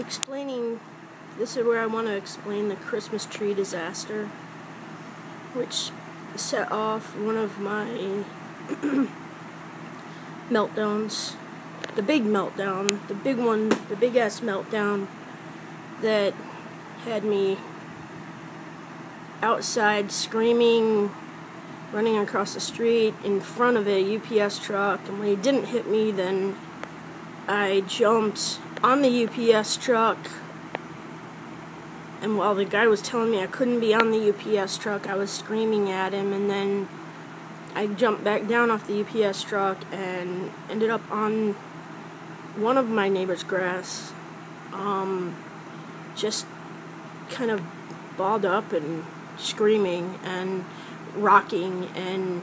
explaining, this is where I want to explain the Christmas tree disaster, which set off one of my meltdowns, the big meltdown, the big one, the big ass meltdown that had me outside screaming, running across the street in front of a UPS truck, and when he didn't hit me, then I jumped on the UPS truck, and while the guy was telling me I couldn't be on the UPS truck, I was screaming at him, and then I jumped back down off the UPS truck and ended up on one of my neighbor's grass, just kind of balled up and screaming and rocking and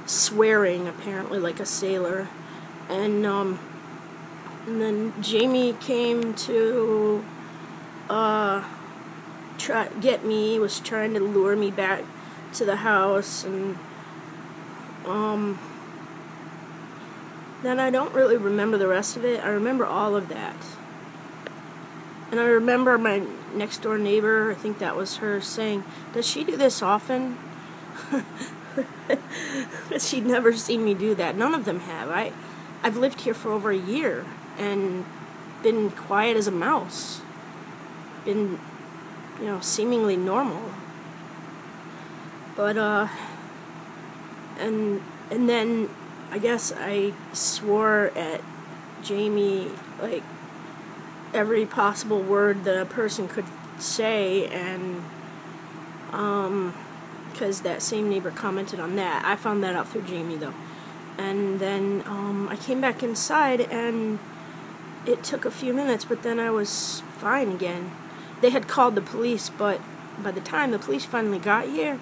swearing, apparently like a sailor. And then Jamie came to get me. He was trying to lure me back to the house, and then I don't really remember the rest of it. I remember all of that. And I remember my next door neighbor, I think that was her, saying, "Does she do this often?" But she'd never seen me do that. None of them have. I've lived here for over a year and been quiet as a mouse. Been, seemingly normal. But, and then I guess I swore at Jamie, like, every possible word that a person could say, and, because that same neighbor commented on that. I found that out through Jamie, though. And then, I came back inside, and it took a few minutes, but then I was fine again. They had called the police, but by the time the police finally got here,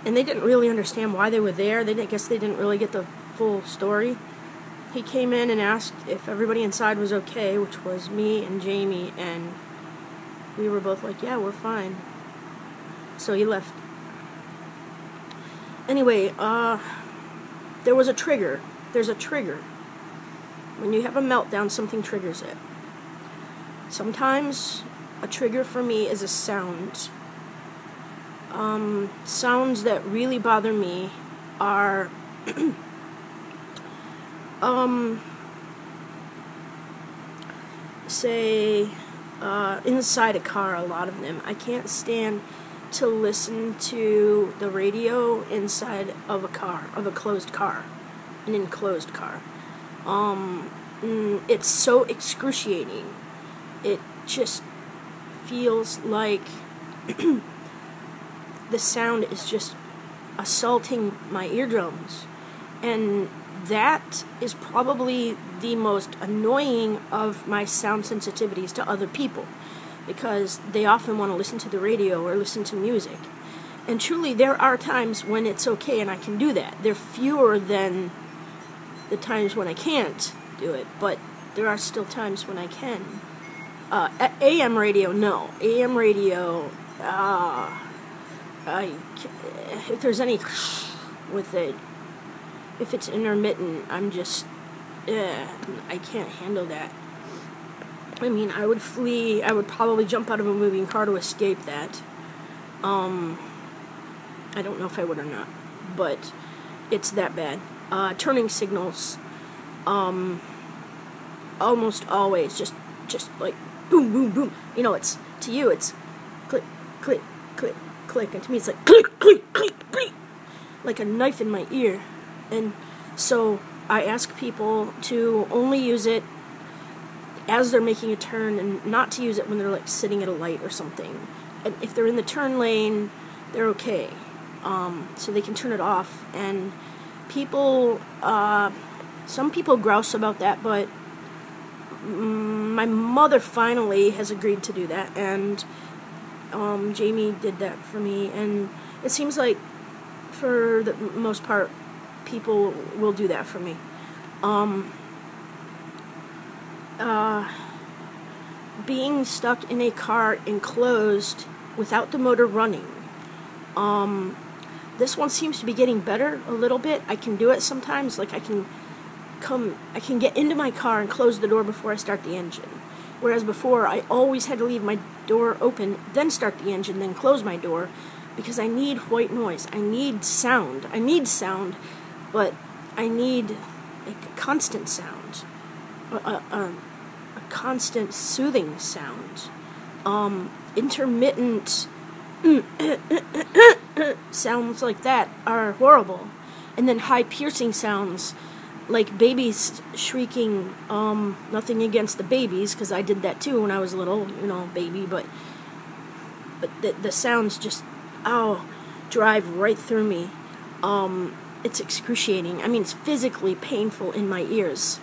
and they didn't really understand why they were there, I guess they didn't really get the full story. He came in and asked if everybody inside was okay, which was me and Jamie, and we were both like, yeah, we're fine. So he left. Anyway, there was a trigger. There's a trigger. When you have a meltdown, something triggers it. Sometimes a trigger for me is a sound. Sounds that really bother me are say inside a car. A lot of them. I can't stand to listen to the radio inside of a car, of a closed car, an enclosed car. It's so excruciating. It just feels like the sound is just assaulting my eardrums, and that is probably the most annoying of my sound sensitivities to other people, because they often want to listen to the radio or listen to music. And truly, there are times when it's okay and I can do that. They're fewer than the times when I can't do it, but there are still times when I can. AM radio, no. AM radio, if there's any with it, if it's intermittent, I'm just, I can't handle that. I mean, I would flee, I would probably jump out of a moving car to escape that. I don't know if I would or not, but it's that bad. Turning signals, almost always just like boom, boom, boom. It's, to you, it's click, click, click, click, and to me it's like click, click, click, click, like a knife in my ear. And so I ask people to only use it as they're making a turn, and not to use it when they're like sitting at a light or something. And if they're in the turn lane, they're okay. So they can turn it off. And people, some people grouse about that, but my mother finally has agreed to do that, and Jamie did that for me, and it seems like for the most part people will do that for me. Being stuck in a car enclosed without the motor running, this one seems to be getting better a little bit. I can do it sometimes, like I can get into my car and close the door before I start the engine. Whereas before, I always had to leave my door open, then start the engine, then close my door, because I need white noise. I need sound. But I need like a constant sound, a constant soothing sound. Intermittent sounds like that are horrible. And then high piercing sounds like babies shrieking. Nothing against the babies, because I did that too when I was little, baby, but the sounds just, drive right through me. It's excruciating. I mean, it's physically painful in my ears.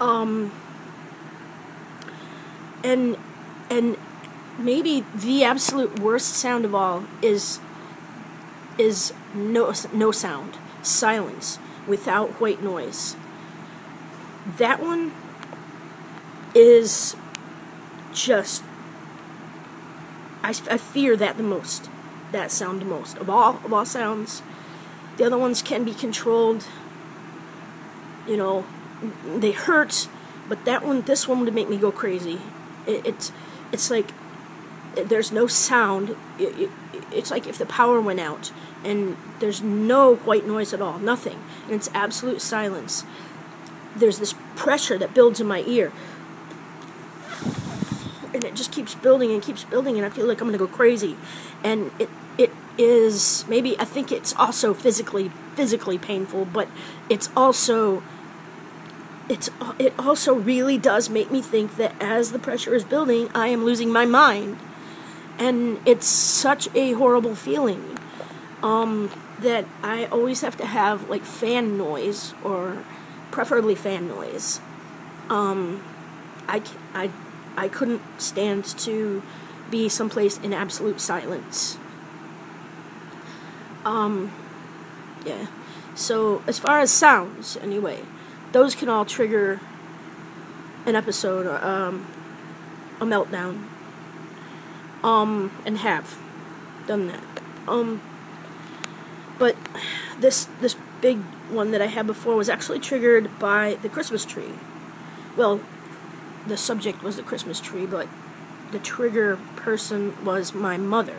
And maybe the absolute worst sound of all is no sound, silence, without white noise. That one is just, I fear that the most. That sound the most of all sounds. The other ones can be controlled. They hurt, but this one would make me go crazy. It's like there's no sound. It's like if the power went out and there's no white noise at all, nothing, and it's absolute silence. There's this pressure that builds in my ear, and it just keeps building, and I feel like I'm gonna go crazy. And it is, maybe, I think it's also physically painful, but it also really does make me think that as the pressure is building, I am losing my mind. And it's such a horrible feeling, that I always have to have like fan noise, or preferably fan noise. I couldn't stand to be someplace in absolute silence. Yeah. So as far as sounds, anyway, those can all trigger an episode, a meltdown. And have done that. But this big one that I had before was actually triggered by the Christmas tree. Well, the subject was the Christmas tree, but the trigger person was my mother.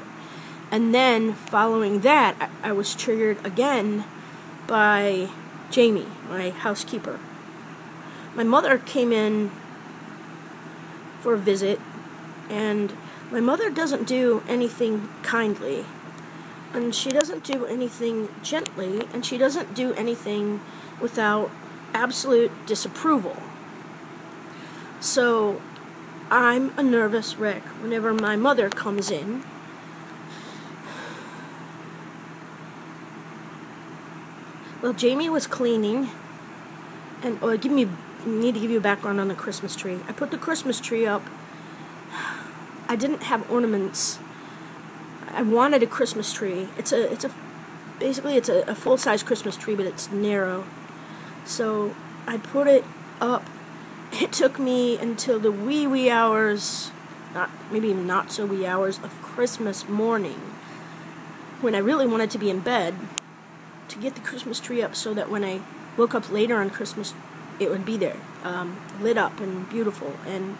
And then, following that, I was triggered again by Jamie, my housekeeper. My mother came in for a visit, and my mother doesn't do anything kindly, and she doesn't do anything gently, and she doesn't do anything without absolute disapproval. So, I'm a nervous wreck whenever my mother comes in. Well, Jamie was cleaning, and need to give you a background on the Christmas tree. I put the Christmas tree up. I didn't have ornaments. I wanted a Christmas tree. It's a full-size Christmas tree, but it's narrow. So I put it up. It took me until the wee hours, maybe even not so wee hours of Christmas morning, when I really wanted to be in bed, to get the Christmas tree up so that when I woke up later on Christmas, it would be there, lit up and beautiful. And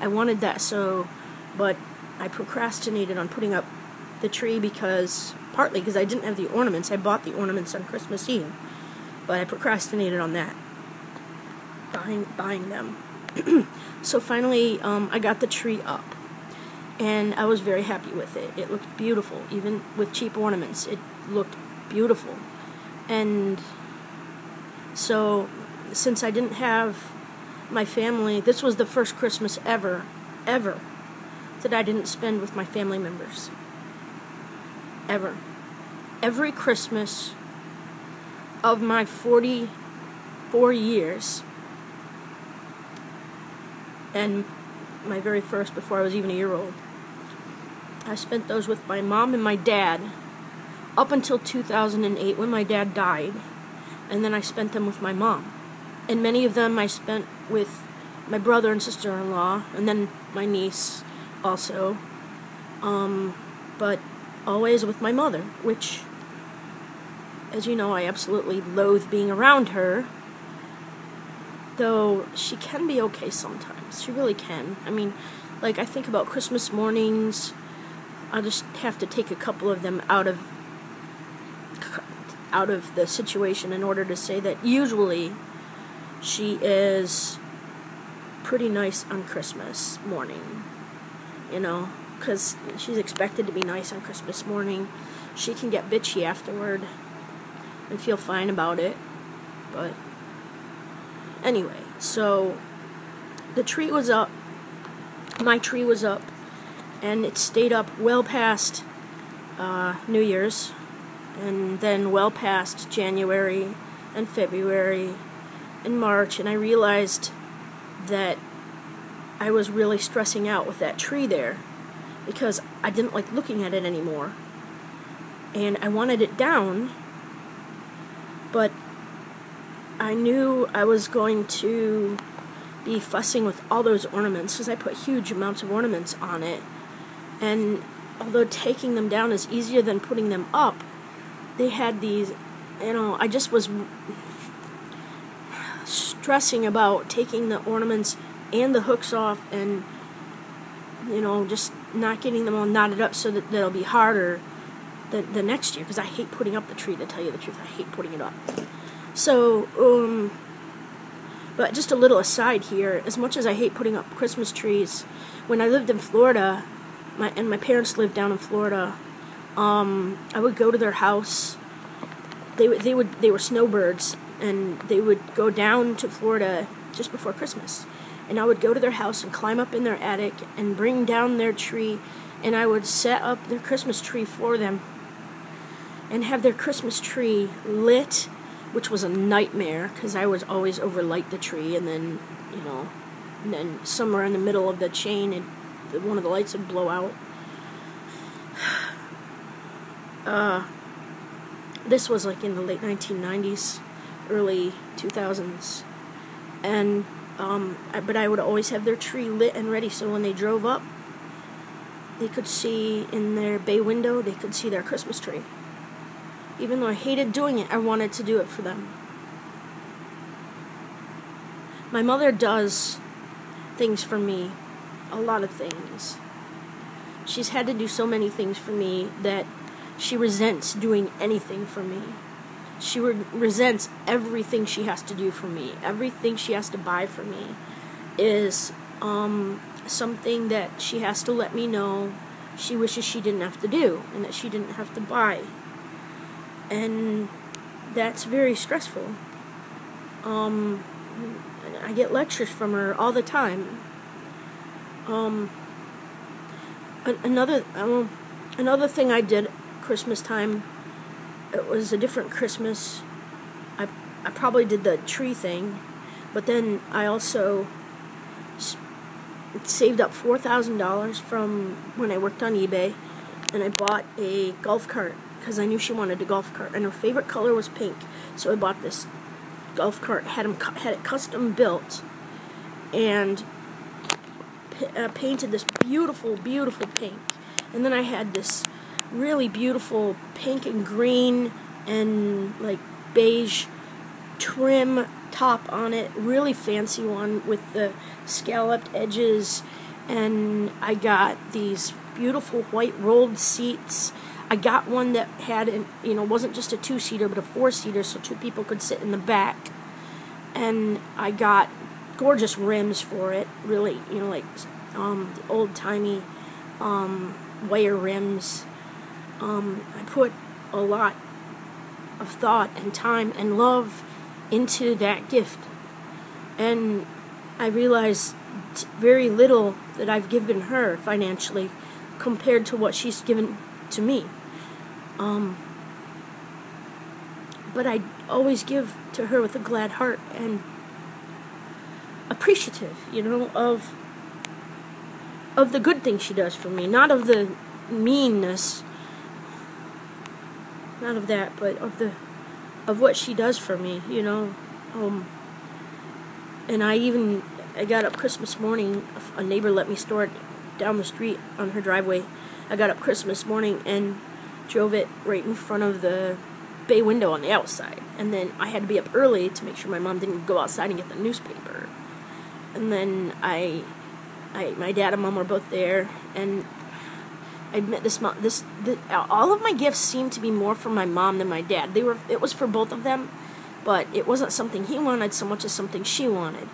I wanted that but I procrastinated on putting up the tree partly because I didn't have the ornaments. I bought the ornaments on Christmas Eve, but I procrastinated on that, buying them. So finally, I got the tree up, and I was very happy with it. It looked beautiful, even with cheap ornaments. It looked beautiful. And so, since I didn't have my family, this was the first Christmas ever, that I didn't spend with my family members. Ever. Every Christmas of my 44 years, and my very first before I was even a year old, I spent those with my mom and my dad up until 2008 when my dad died, and then I spent them with my mom. And many of them I spent with my brother and sister-in-law, and then my niece also, but always with my mother, which, as you know, I absolutely loathe being around her. though she can be okay sometimes. She really can. I mean, like, I think about Christmas mornings. I'll just have to take a couple of them out of the situation in order to say that usually she is pretty nice on Christmas morning, you know, because she's expected to be nice on Christmas morning. She can get bitchy afterward and feel fine about it, but anyway, so the tree was up, my tree was up, and it stayed up well past New Year's, and then well past January and February and March, and I realized that I was really stressing out with that tree there because I didn't like looking at it anymore, and I wanted it down, but I knew I was going to be fussing with all those ornaments because I put huge amounts of ornaments on it, and although taking them down is easier than putting them up, they had these, you know, I just was stressing about taking the ornaments and the hooks off and, you know, just not getting them all knotted up so that it'll be harder the next year, because I hate putting up the tree, to tell you the truth. I hate putting it up. So, but just a little aside here, as much as I hate putting up Christmas trees, when I lived in Florida, my parents lived down in Florida, I would go to their house. They were snowbirds, and they would go down to Florida just before Christmas. And I would go to their house and climb up in their attic and bring down their tree, and I would set up their Christmas tree for them and have their Christmas tree lit, which was a nightmare because I would always overlight the tree, and then, you know, and then somewhere in the middle of the chain, one of the lights would blow out. This was like in the late 1990s, early 2000s, and but I would always have their tree lit and ready, so when they drove up, they could see in their bay window, they could see their Christmas tree. Even though I hated doing it, I wanted to do it for them. My mother does things for me, a lot of things. She's had to do so many things for me that she resents doing anything for me. She resents everything she has to do for me. Everything she has to buy for me is something that she has to let me know she wishes she didn't have to do and that she didn't have to buy. And that's very stressful. I get lectures from her all the time. Another thing I did Christmas time, it was a different Christmas. I probably did the tree thing, but then I also saved up $4,000 from when I worked on eBay, and I bought a golf cart because I knew she wanted a golf cart, and her favorite color was pink. So I bought this golf cart, had it custom built, and painted this beautiful, beautiful pink. And then I had this really beautiful pink and green and like beige trim top on it, really fancy one with the scalloped edges, and I got these beautiful white rolled seats. I got one that had, wasn't just a 2-seater, but a 4-seater, so 2 people could sit in the back. And I got gorgeous rims for it, really, like old-timey wire rims. I put a lot of thought and time and love into that gift. And I realized very little that I've given her financially compared to what she's given to me. But I always give to her with a glad heart and appreciative, of the good things she does for me, not of the meanness, not of that, but of what she does for me, and I got up Christmas morning. A neighbor let me store it down the street on her driveway. I got up Christmas morning and drove it right in front of the bay window on the outside. And then I had to be up early to make sure my mom didn't go outside and get the newspaper. And then my dad and mom were both there, and I admit all of my gifts seemed to be more for my mom than my dad. It was for both of them, but it wasn't something he wanted so much as something she wanted.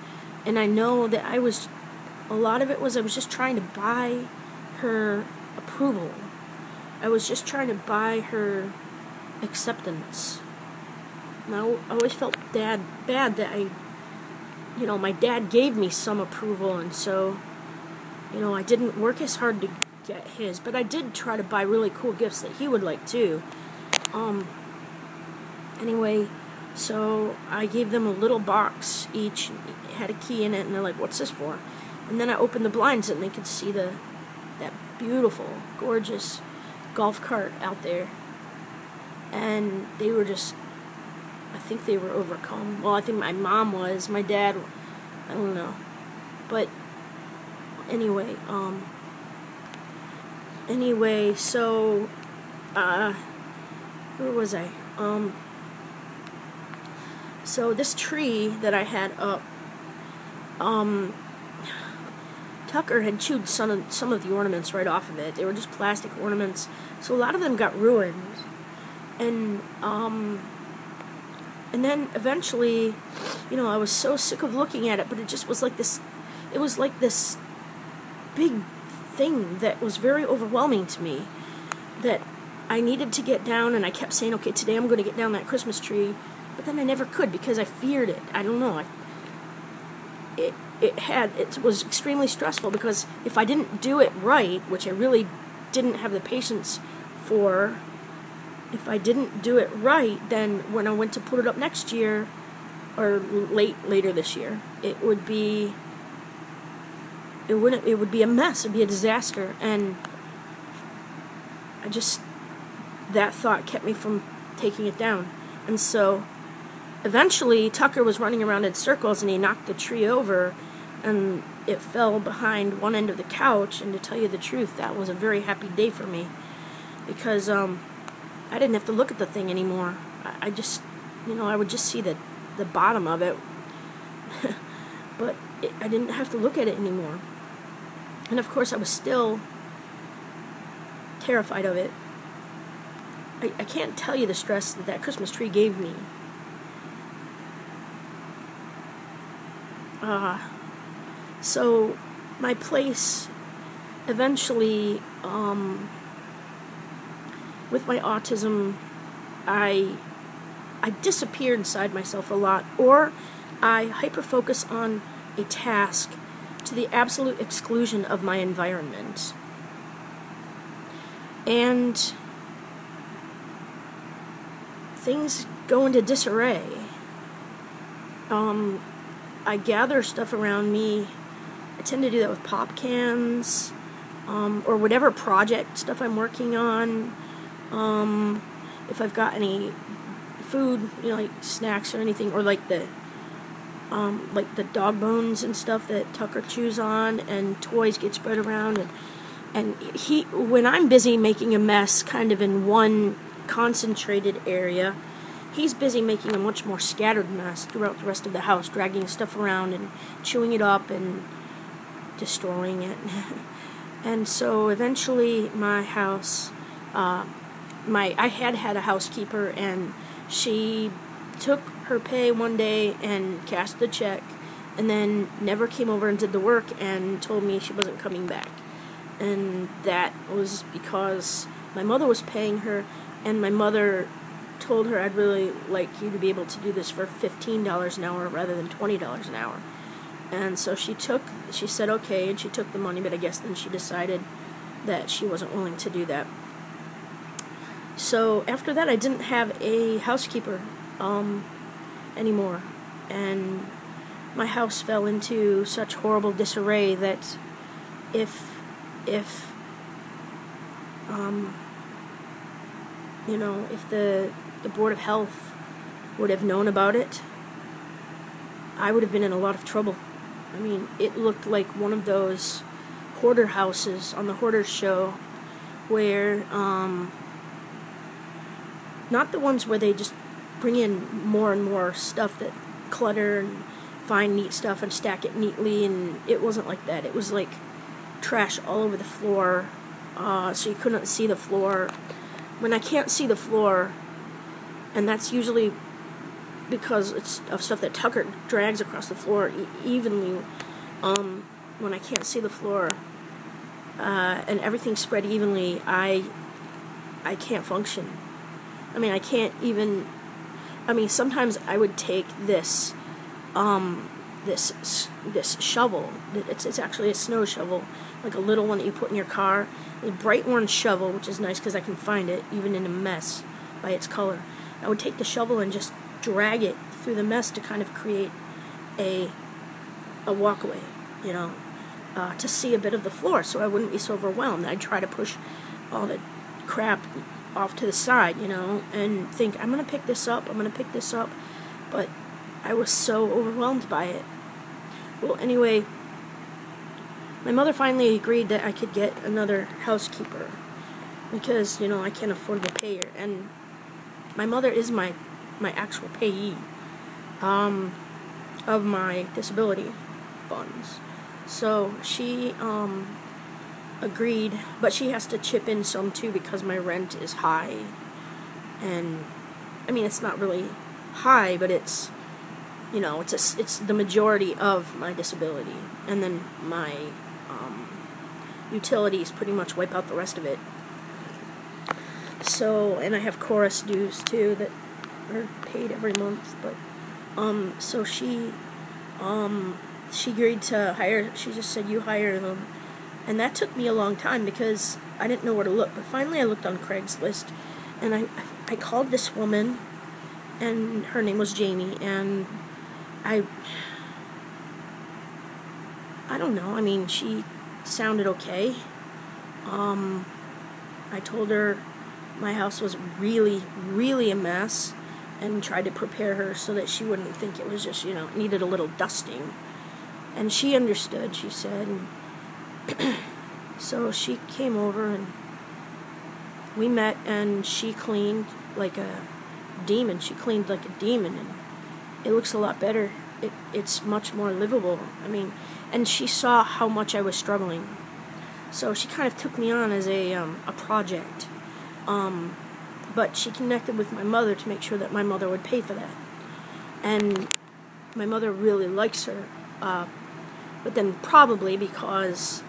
And I know that a lot of it was I was just trying to buy her approval. I was just trying to buy her acceptance. And I always felt bad that my dad gave me some approval, and so, I didn't work as hard to get his, but I did try to buy really cool gifts that he would like too. Anyway, so I gave them a little box each, it had a key in it, and they're like, "What's this for?" And then I opened the blinds and they could see that beautiful, gorgeous golf cart out there. And they were I think they were overcome. Well, I think my mom was. My dad, I don't know. But anyway, so, where was I? So this tree that I had up, Tucker had chewed some of the ornaments right off of it. They were just plastic ornaments, so a lot of them got ruined. And then eventually, I was so sick of looking at it, but it just was like this, it was like this big thing that was very overwhelming to me, that I needed to get down, and I kept saying, okay, today I'm going to get down that Christmas tree, but then I never could because I feared it. I don't know. It was extremely stressful, because if I didn't do it right, which I really didn't have the patience for, if I didn't do it right, then when I went to put it up next year, or later this year, it would be a mess. It'd be a disaster. And that thought kept me from taking it down. And so eventually Tucker was running around in circles, and he knocked the tree over, and it fell behind one end of the couch. And to tell you the truth, that was a very happy day for me, because I didn't have to look at the thing anymore. I just, I would just see the bottom of it, but I didn't have to look at it anymore. And of course I was still terrified of it. I can't tell you the stress that Christmas tree gave me. So my place eventually, with my autism, I disappear inside myself a lot, or I hyper-focus on a task to the absolute exclusion of my environment. And things go into disarray. I gather stuff around me. I tend to do that with pop cans, or whatever project stuff I'm working on. If I've got any food, like snacks or anything, or like the dog bones and stuff that Tucker chews on, and toys get spread around, and when I'm busy making a mess kind of in one concentrated area, he's busy making a much more scattered mess throughout the rest of the house, dragging stuff around and chewing it up and destroying it. And so eventually my house, I had a housekeeper, and she took her pay one day and cashed the check, and then never came over and did the work, and told me she wasn't coming back. And that was because my mother was paying her, and my mother told her, "I'd really like you to be able to do this for $15 an hour rather than $20 an hour." And so she said okay, and she took the money, but I guess then she decided that she wasn't willing to do that. So after that, I didn't have a housekeeper anymore, and my house fell into such horrible disarray that if the Board of Health would have known about it, I would have been in a lot of trouble. I mean, it looked like one of those hoarder houses on the Hoarders show, where not the ones where they just bring in more and more stuff that clutter and find neat stuff and stack it neatly, and it wasn't like that. It was like trash all over the floor, so you couldn't see the floor. When I can't see the floor, and that's usually because it's of stuff that Tucker drags across the floor evenly, when I can't see the floor, and everything's spread evenly, I can't function. I mean, I can't even, sometimes I would take this shovel, it's actually a snow shovel, like a little one that you put in your car, a bright orange shovel, which is nice because I can find it, even in a mess, by its color. I would take the shovel and just drag it through the mess to kind of create a walkway, to see a bit of the floor so I wouldn't be so overwhelmed. I'd try to push all the crap off to the side, and think, I'm going to pick this up, but I was so overwhelmed by it. Well, anyway, my mother finally agreed that I could get another housekeeper because, I can't afford to pay her, and my mother is my actual payee of my disability funds. So she agreed, but she has to chip in some too because my rent is high. And it's not really high, but it's it's the majority of my disability, and then my utilities pretty much wipe out the rest of it. So, and I have chorus dues too that are paid every month, but so she agreed to hire. She just said, you hire them, and that took me a long time because I didn't know where to look. But finally, I looked on Craigslist, and I called this woman, and her name was Jamie, and I don't know. She sounded okay. I told her my house was really, really a mess, and tried to prepare her so that she wouldn't think it was just, needed a little dusting. And she understood, she said. And so she came over, and we met, and she cleaned like a demon. And it looks a lot better. It's much more livable. And she saw how much I was struggling. So she kind of took me on as a project. But she connected with my mother to make sure that my mother would pay for that. And my mother really likes her. But then probably because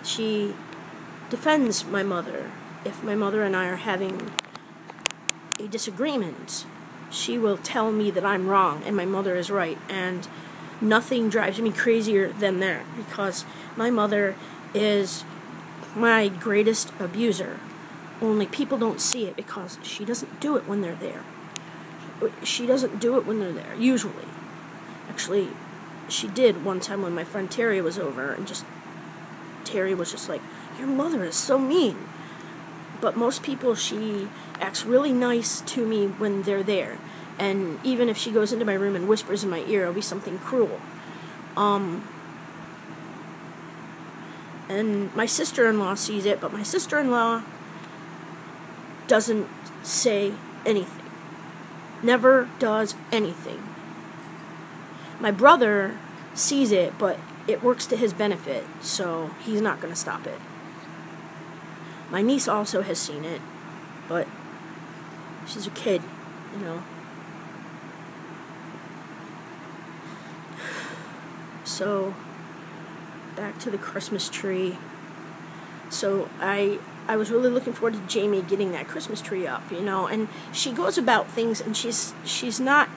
she defends my mother. If my mother and I are having a disagreement, she will tell me that I'm wrong and my mother is right. And nothing drives me crazier than that, because my mother is my greatest abuser. Only people don't see it because she doesn't do it when they're there. She doesn't do it when they're there, usually. Actually, she did one time when my friend Terry was over, and Terry was just like, your mother is so mean. But most people, she acts really nice to me when they're there. And even if she goes into my room and whispers in my ear, it'll be something cruel. And my sister-in-law sees it, but my sister-in-law doesn't say anything. Never does anything. My brother sees it, but it works to his benefit, so he's not going to stop it. My niece also has seen it, but she's a kid, So, back to the Christmas tree. So, I was really looking forward to Jamie getting that Christmas tree up, and she goes about things, and she's not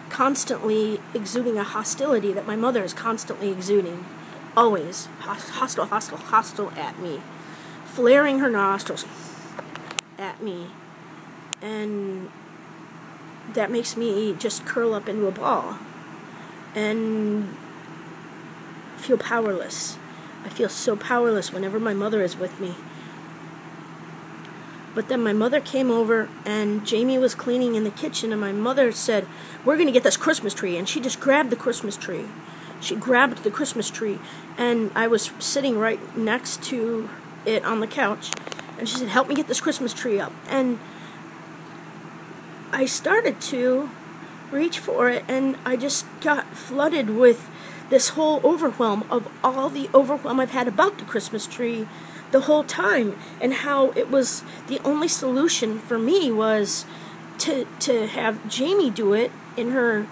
constantly exuding a hostility that my mother is constantly exuding. Always. Hostile at me. Flaring her nostrils at me. And that makes me just curl up into a ball. And feel powerless. I feel so powerless whenever my mother is with me. But then my mother came over, and Jamie was cleaning in the kitchen, and my mother said, we're going to get this Christmas tree. And she just grabbed the Christmas tree. She grabbed the Christmas tree, and I was sitting right next to it on the couch, and she said, help me get this Christmas tree up. And I started to reach for it, and I just got flooded with this whole overwhelm of all the overwhelm I've had about the Christmas tree the whole time, and how it was the only solution for me was to have Jamie do it in her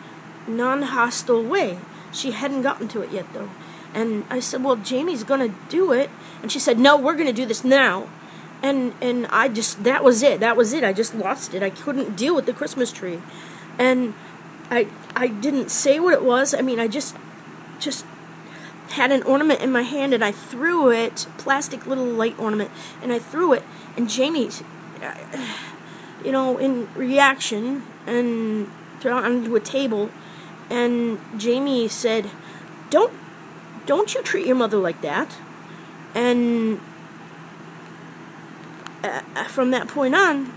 non-hostile way. She hadn't gotten to it yet, though. And I said, well, Jamie's going to do it. And she said, no, we're going to do this now. And I just, that was it. I just lost it. I couldn't deal with the Christmas tree. And I didn't say what it was. I mean, I just had an ornament in my hand, and I threw it, plastic little light ornament, and I threw it, and Jamie, in reaction, and threw it onto a table, and Jamie said, don't you treat your mother like that. And from that point on,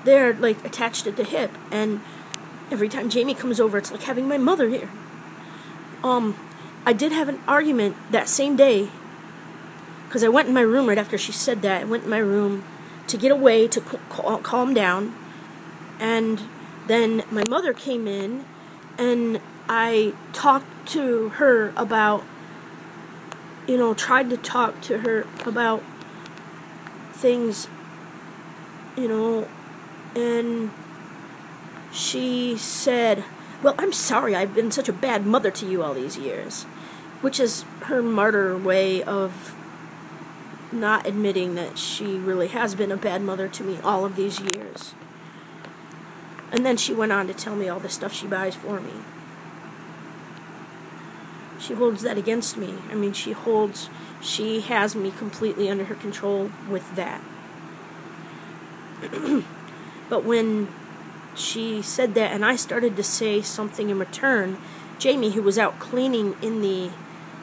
they're like attached at the hip, and every time Jamie comes over, it's like having my mother here. I did have an argument that same day, because I went in my room right after she said that. I went in my room to get away, to calm down, and then my mother came in, and I talked to her about, tried to talk to her about things, and she said, well, I'm sorry I've been such a bad mother to you all these years, which is her martyr way of not admitting that she really has been a bad mother to me all of these years. And then she went on to tell me all the stuff she buys for me. She holds that against me. I mean, she has me completely under her control with that. But when she said that, and I started to say something in return, Jamie, who was out cleaning in the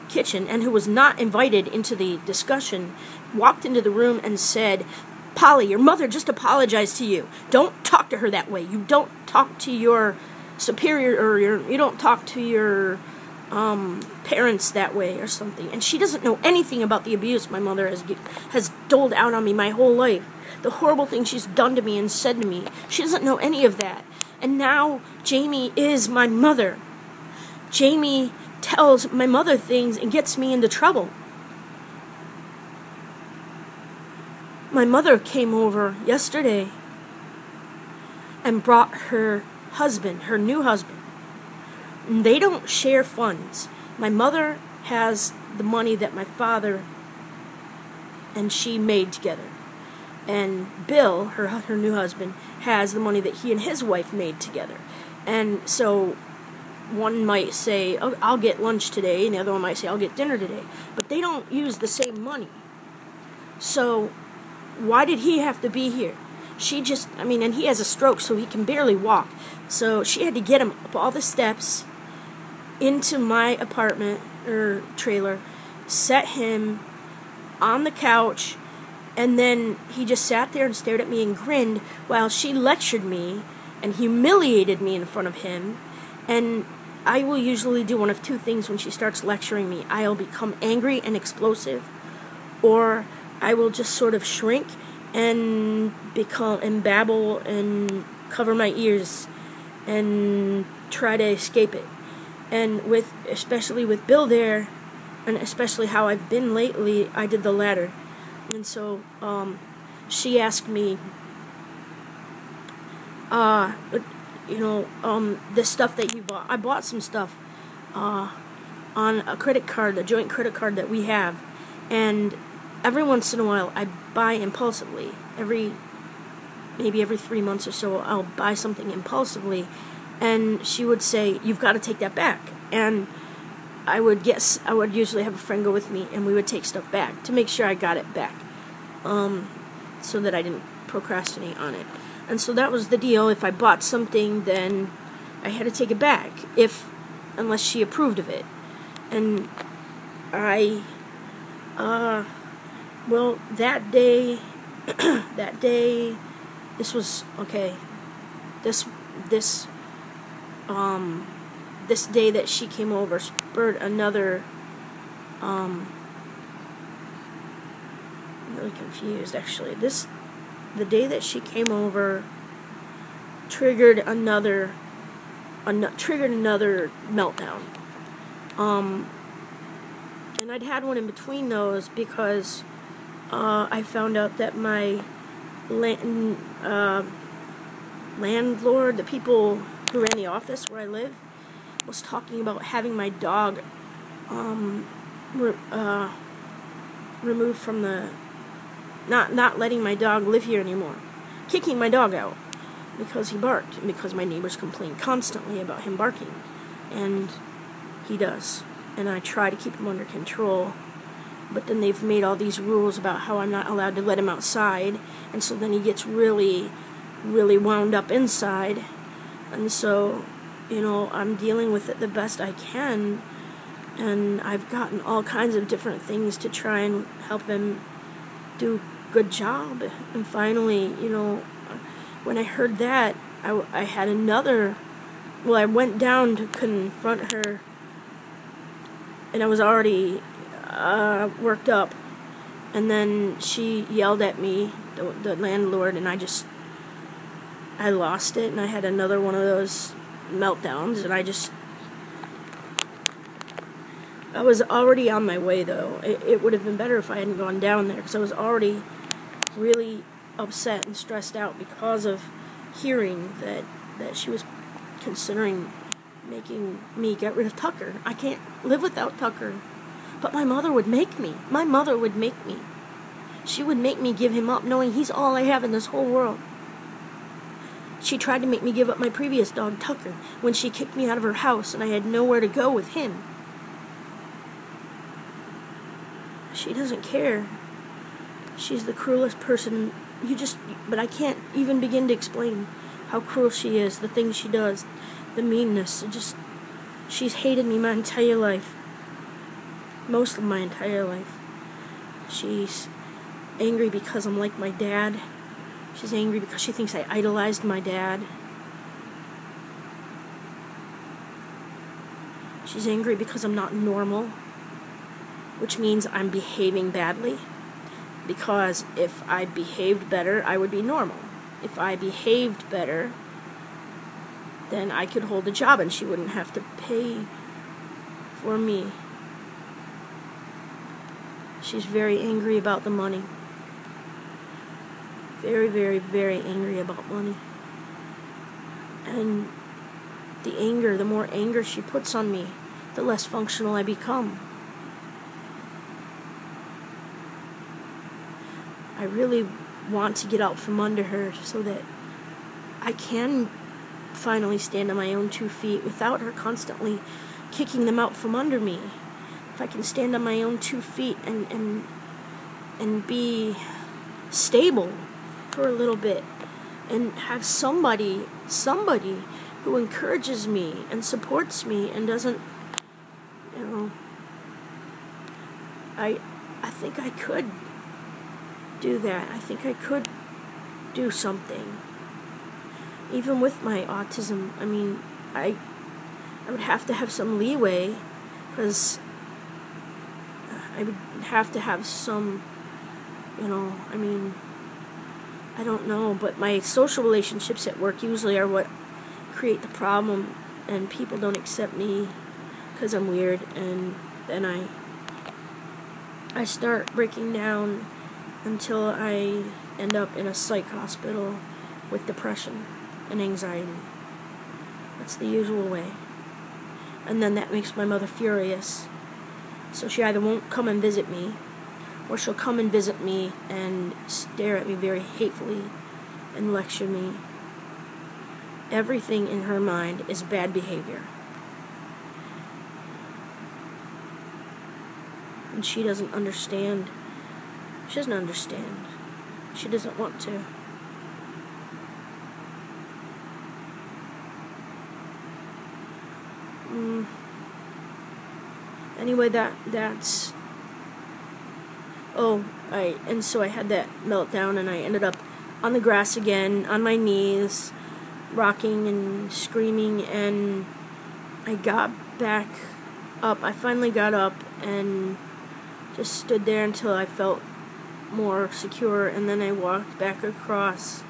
kitchen and who was not invited into the discussion, walked into the room and said, Polly, your mother just apologized to you. Don't talk to her that way. You don't talk to your superior, or you don't talk to your parents that way or something. And she doesn't know anything about the abuse my mother has doled out on me my whole life. The horrible things she's done to me and said to me. She doesn't know any of that. And now Jamie is my mother. Jamie tells my mother things and gets me into trouble. My mother came over yesterday and brought her husband, her new husband. And they don't share funds. My mother has the money that my father and she made together. And Bill, her new husband, has the money that he and his wife made together. And so one might say, oh, I'll get lunch today, and the other one might say, I'll get dinner today. But they don't use the same money. So why did he have to be here? And he has a stroke, so he can barely walk. So she had to get him up all the steps into my apartment or trailer, set him on the couch, and then he just sat there and stared at me and grinned while she lectured me and humiliated me in front of him. And I will usually do one of two things when she starts lecturing me. I'll become angry and explosive, or I will just sort of shrink and babble and cover my ears and try to escape it. And especially with Bill there, and especially how I've been lately, I did the latter. And so she asked me, this stuff that you bought. I bought some stuff on a credit card, a joint credit card that we have. And every once in a while, I buy impulsively. Maybe every 3 months or so, I'll buy something impulsively. And she would say, you've got to take that back. And I would usually have a friend go with me, and we would take stuff back to make sure I got it back, so that I didn't procrastinate on it. And so that was the deal. If I bought something, then I had to take it back, unless she approved of it. And that day, this day that she came over spurred another, I'm really confused, actually. The day that she came over, triggered another meltdown. And I'd had one in between those because I found out that my landlord, the people who ran the office where I live, was talking about having my dog removed from the, not letting my dog live here anymore, kicking my dog out because he barked, and because my neighbors complain constantly about him barking, and he does, and I try to keep him under control, but then they've made all these rules about how I'm not allowed to let him outside, and so then he gets really, really wound up inside, and so, you know, I'm dealing with it the best I can, and I've gotten all kinds of different things to try and help him do a good job, and finally, you know, when I heard that, I had another, well, I went down to confront her, and I was already worked up, and then she yelled at me, the landlord, and I lost it, and I had another one of those meltdowns, and I was already on my way, though. It would have been better if I hadn't gone down there, because I was already really upset and stressed out because of hearing that she was considering making me get rid of Tucker. I can't live without Tucker. But my mother would make me. My mother would make me. She would make me give him up, knowing he's all I have in this whole world. She tried to make me give up my previous dog, Tucker, when she kicked me out of her house and I had nowhere to go with him. She doesn't care. She's the cruelest person. But I can't even begin to explain how cruel she is, the things she does, the meanness. She's hated me my entire life. Most of my entire life. She's angry because I'm like my dad. She's angry because she thinks I idolized my dad. She's angry because I'm not normal, which means I'm behaving badly. Because if I behaved better, I would be normal. If I behaved better, then I could hold a job and she wouldn't have to pay for me. She's very angry about the money. Very, very, very angry about money. And the more anger she puts on me, the less functional I become. I really want to get out from under her so that I can finally stand on my own 2 feet without her constantly kicking them out from under me. If I can stand on my own 2 feet and be stable for a little bit and have somebody who encourages me and supports me and doesn't, you know, I think I could do that. I think I could do something. Even with my autism, I mean, I would have to have some leeway, because I would have to have some, you know, I mean, I don't know, but my social relationships at work usually are what create the problem, and people don't accept me because I'm weird, and then I start breaking down until I end up in a psych hospital with depression and anxiety. That's the usual way. And then that makes my mother furious. So she either won't come and visit me, or she'll come and visit me and stare at me very hatefully and lecture me. Everything in her mind is bad behavior. And she doesn't understand. She doesn't understand. She doesn't want to. Anyway, that's... and so I had that meltdown, and I ended up on the grass again, on my knees, rocking and screaming, and I got back up. I finally got up and just stood there until I felt more secure, and then I walked back across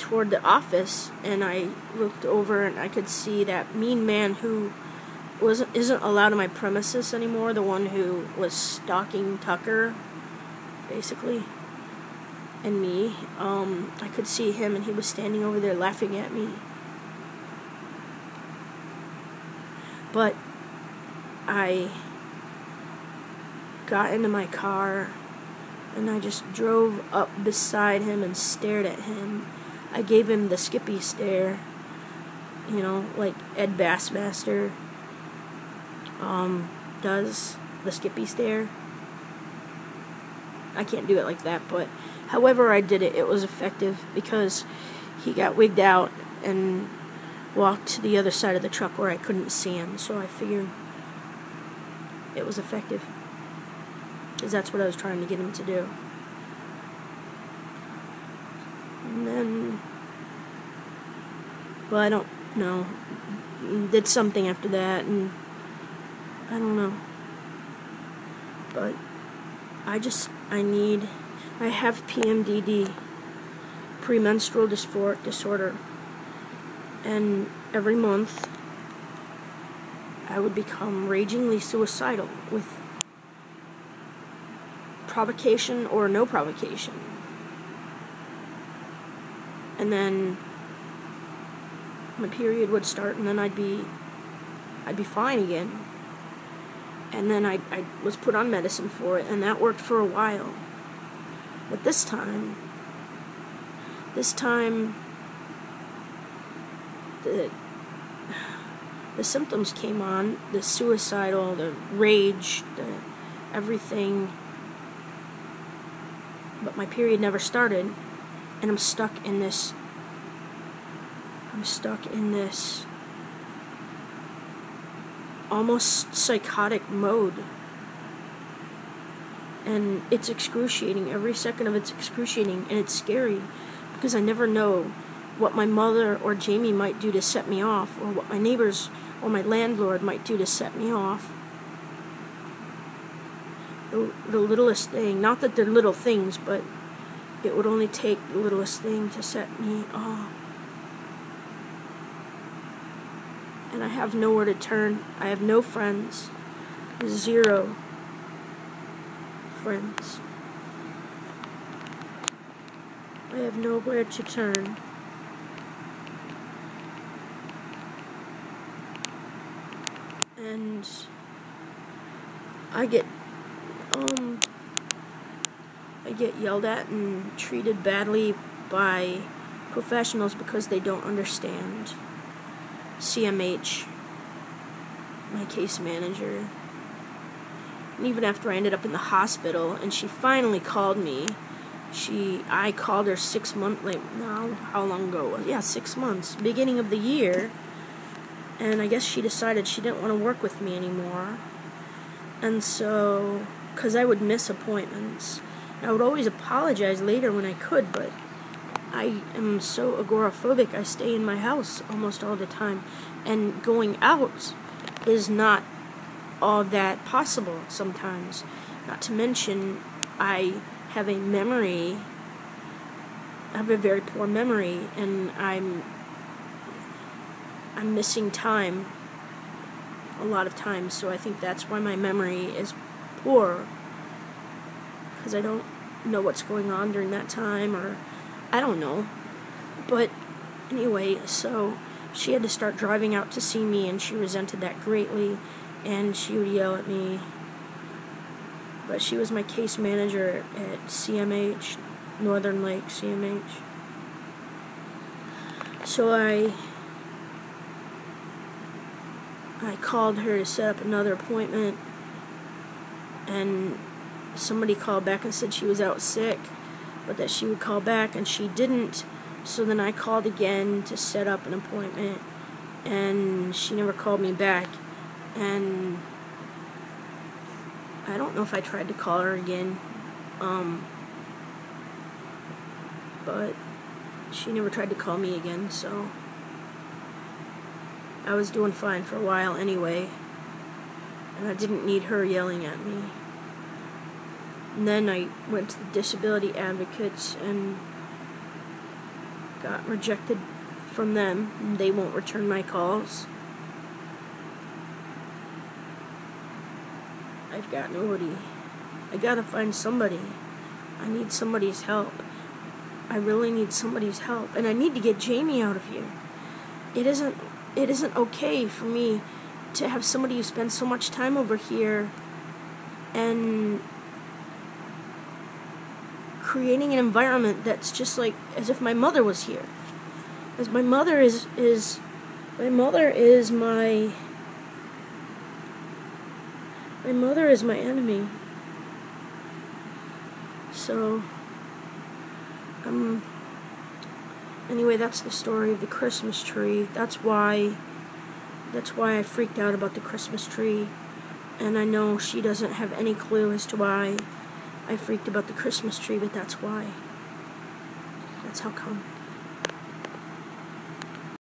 toward the office, and I looked over and I could see that mean man who isn't allowed on my premises anymore, the one who was stalking Tucker, basically, and me. I could see him, and he was standing over there laughing at me. But I got into my car, and I just drove up beside him and stared at him. I gave him the Skippy stare, you know, like Ed Bassmaster does, the Skippy stare. I can't do it like that, but however I did it, it was effective, because he got wigged out and walked to the other side of the truck where I couldn't see him, so I figured it was effective, because that's what I was trying to get him to do. And then, well, I don't know, did something after that, and I don't know, but I have PMDD, premenstrual dysphoric disorder, and every month I would become ragingly suicidal with provocation or no provocation. And then my period would start, and then I'd be fine again. And then I was put on medicine for it, and that worked for a while. But this time the symptoms came on, the suicidal, the rage, the everything. But my period never started, and I'm stuck in this almost psychotic mode. And it's excruciating. Every second of it's excruciating, and it's scary, because I never know what my mother or Jamie might do to set me off, or what my neighbors or my landlord might do to set me off. The littlest thing, not that they're little things, but it would only take the littlest thing to set me off. And I have nowhere to turn. I have no friends. 0 friends. I have nowhere to turn. And I get yelled at and treated badly by professionals because they don't understand. CMH, my case manager. And even after I ended up in the hospital, and she finally called me, I called her 6 months later. Now, how long ago was it? Yeah, 6 months, beginning of the year. And I guess she decided she didn't want to work with me anymore. And so, because I would miss appointments, I would always apologize later when I could, but I am so agoraphobic, I stay in my house almost all the time. And going out is not all that possible sometimes. Not to mention, I have a very poor memory, and I'm missing time a lot of times, so I think that's why my memory is poor, because I don't know what's going on during that time, or I don't know. But anyway, so she had to start driving out to see me, and she resented that greatly, and she would yell at me. But she was my case manager at CMH, Northern Lake CMH. So I called her to set up another appointment, and somebody called back and said she was out sick, but that she would call back, and she didn't. So then I called again to set up an appointment, and she never called me back. And I don't know if I tried to call her again, but she never tried to call me again, so I was doing fine for a while anyway, and I didn't need her yelling at me. And then I went to the disability advocates, and got rejected from them. They won't return my calls. I've got nobody. I gotta find somebody. I need somebody's help. I really need somebody's help. And I need to get Jamie out of here. It isn't okay for me to have somebody who spends so much time over here and creating an environment that's just like as if my mother was here. As my mother is my mother is my enemy. So anyway, that's the story of the Christmas tree. That's why I freaked out about the Christmas tree. And I know she doesn't have any clue as to why I freaked about the Christmas tree, but that's why. That's how come.